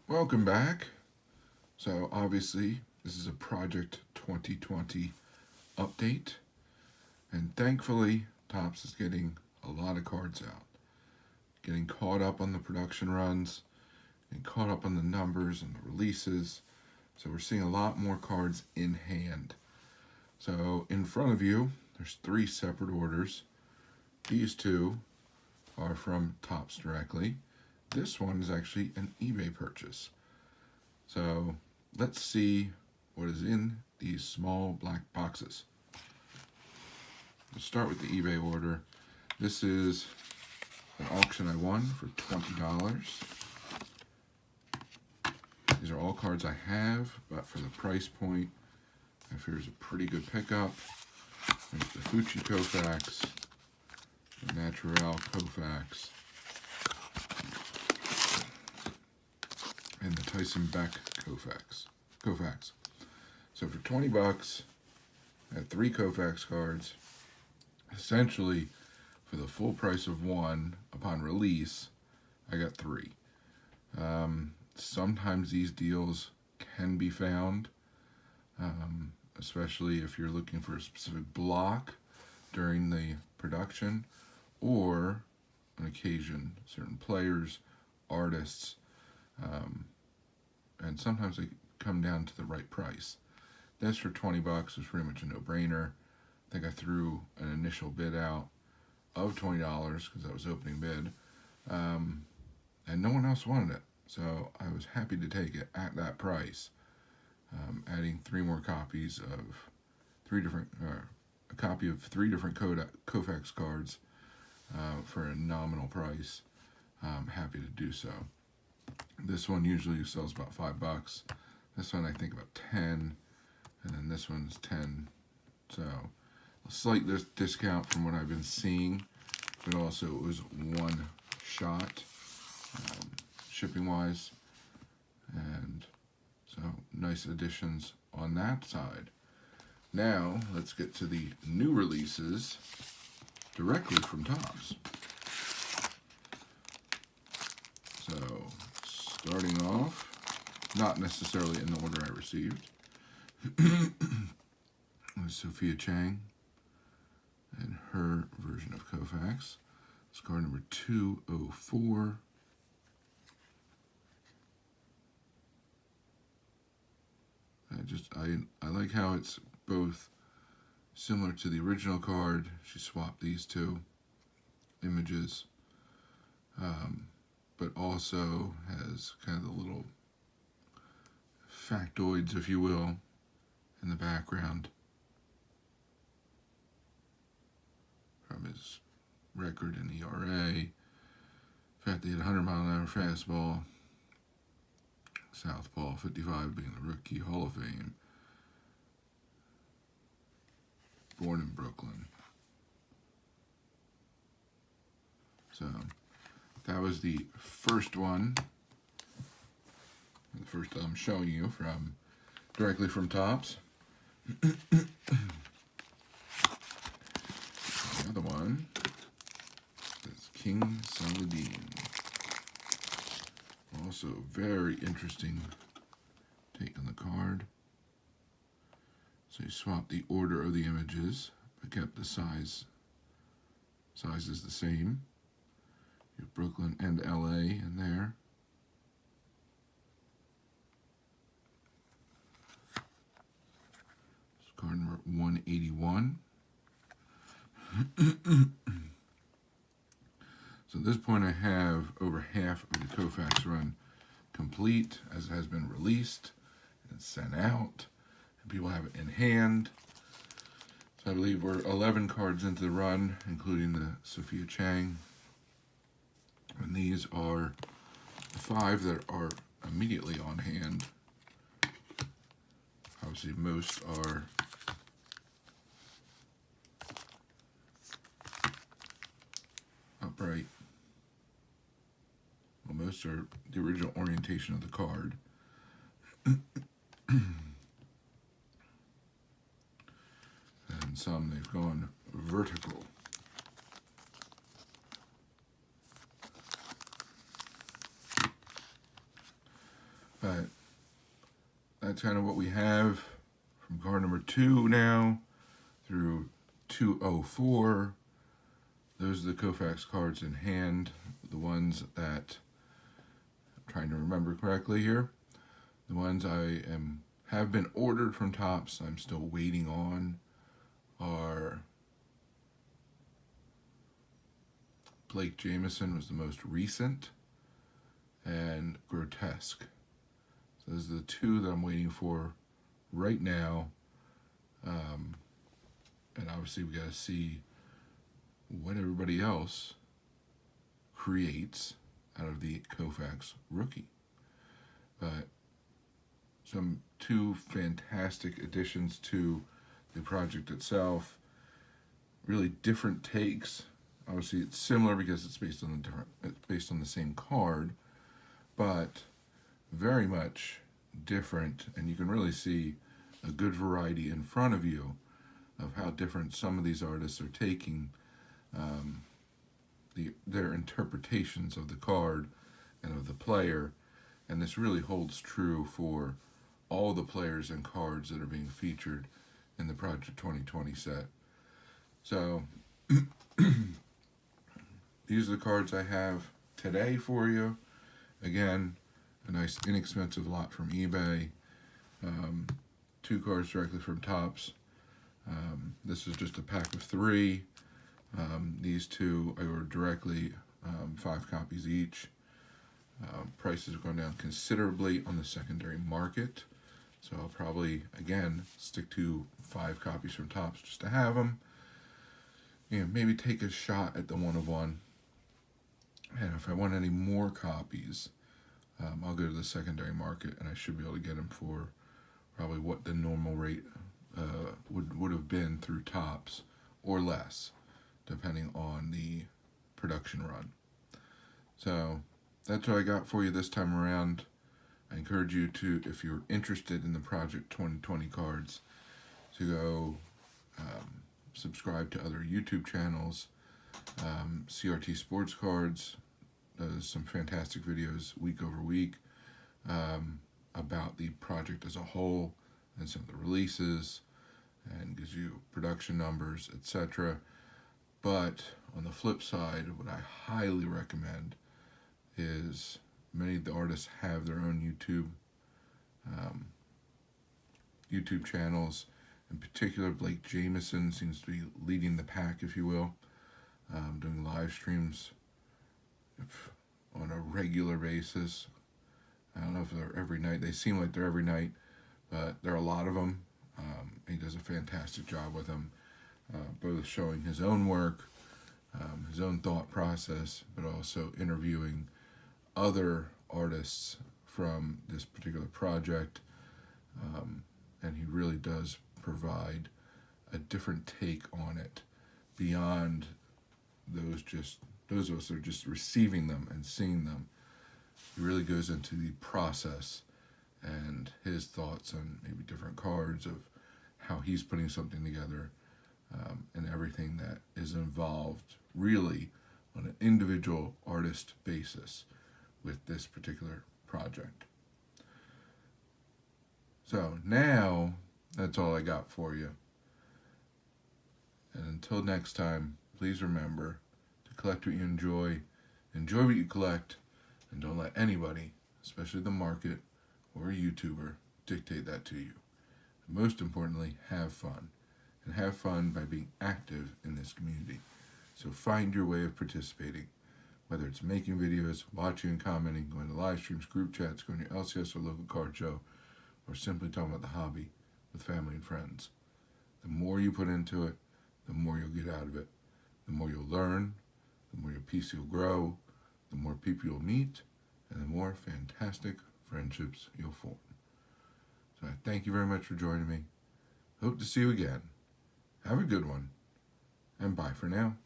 Welcome back. So obviously this is a Project 2020 update, and thankfully Topps is getting a lot of cards out, getting caught up on the production runs, and caught up on the numbers and the releases. So we're seeing a lot more cards in hand. So in front of you, there's 3 separate orders. These 2 are from Topps directly. This one is actually an eBay purchase. So let's see what is in these small black boxes. Let's start with the eBay order. This is an auction I won for $20. These are all cards I have, but for the price point, I figure it's a pretty good pickup. There's the Fucci Koufax, the Naturel Koufax, and the Tyson Beck Koufax. So for 20 bucks, I had 3 Koufax cards. Essentially, for the full price of 1 upon release, I got 3. Sometimes these deals can be found, especially if you're looking for a specific block during the production, or on occasion, certain players, artists, and sometimes they come down to the right price. This for 20 bucks was pretty much a no-brainer. I think I threw an initial bid out of $20 because that was opening bid, and no one else wanted it. So I was happy to take it at that price, adding 3 more copies of 3 different, a copy of 3 different Koufax cards for a nominal price. I'm happy to do so. This one usually sells about $5. This one I think about 10, and then this one's 10. So a slight discount from what I've been seeing, but also it was one shot shipping wise, and so nice additions on that side. Now let's get to the new releases directly from Topps. So starting off, not necessarily in the order I received, was Sophia Chang and her version of Koufax. It's card number 204. I like how it's both similar to the original card. She swapped these 2 images, but also has kind of the little factoids, if you will, in the background from his record in ERA. In fact, he had a 100-mile-an-hour fastball, southpaw, 55 being the rookie, Hall of Fame, born in Brooklyn. So that was the first one, the first I'm showing you from directly from Topps. The other one is King Saladin. Also very interesting take on the card. So you swap the order of the images, but kept the size. Size is the same. You have Brooklyn and LA in there. It's card number 181. So at this point I have over half of the Koufax run complete, as it has been released and sent out, and people have it in hand. So I believe we're 11 cards into the run, including the Sophia Chang. And these are the 5 that are immediately on hand. Obviously most are upright. Well, most are the original orientation of the card. And some they've gone vertical. But that's kind of what we have from card number 2 now through 204. Those are the Koufax cards in hand. The ones that I'm trying to remember correctly here. The ones have been ordered from Topps, I'm still waiting on, are Blake Jameson was the most recent, and Grotesque. So those are the 2 that I'm waiting for right now. And obviously we got to see what everybody else creates out of the Koufax rookie. But some 2 fantastic additions to the project itself. Really different takes. Obviously, it's similar because it's based on the same card, but very much different, and you can really see a good variety in front of you of how different some of these artists are taking their interpretations of the card and of the player, and this really holds true for all the players and cards that are being featured in the Project 2020 set. So these are the cards I have today for you. Again, a nice inexpensive lot from eBay. 2 cards directly from Topps. This is just a pack of 3. These 2 I ordered directly, 5 copies each. Prices have gone down considerably on the secondary market, so I'll probably, again, stick to 5 copies from Topps just to have them. Maybe take a shot at the 1 of 1. And if I want any more copies, I'll go to the secondary market, and I should be able to get them for probably what the normal rate would have been through Topps, or less, depending on the production run. So that's what I got for you this time around. I encourage you to, if you're interested in the Project 2020 cards, to go subscribe to other YouTube channels. CRT Sports Cards does some fantastic videos week over week about the project as a whole and some of the releases, and gives you production numbers, etc. But on the flip side, what I highly recommend is many of the artists have their own YouTube channels. In particular, Blake Jameson seems to be leading the pack, if you will, doing live streams on a regular basis. I don't know if they're every night. They seem like they're every night, but there are a lot of them. He does a fantastic job with them, both showing his own work, his own thought process, but also interviewing other artists from this particular project. And he really does provide a different take on it beyond those of us that are just receiving them and seeing them. He really goes into the process and his thoughts on maybe different cards, of how he's putting something together, and everything that is involved really on an individual artist basis with this particular project. So now, that's all I got for you. And until next time, please remember to collect what you enjoy what you collect, and don't let anybody, especially the market or a YouTuber, dictate that to you. And most importantly, have fun. And have fun by being active in this community. So find your way of participating, whether it's making videos, watching and commenting, going to live streams, group chats, going to LCS or local card show, or simply talking about the hobby with family and friends. The more you put into it, the more you'll get out of it. The more you'll learn, the more your PC will grow, the more people you'll meet, and the more fantastic friendships you'll form. So I thank you very much for joining me. Hope to see you again. Have a good one, and bye for now.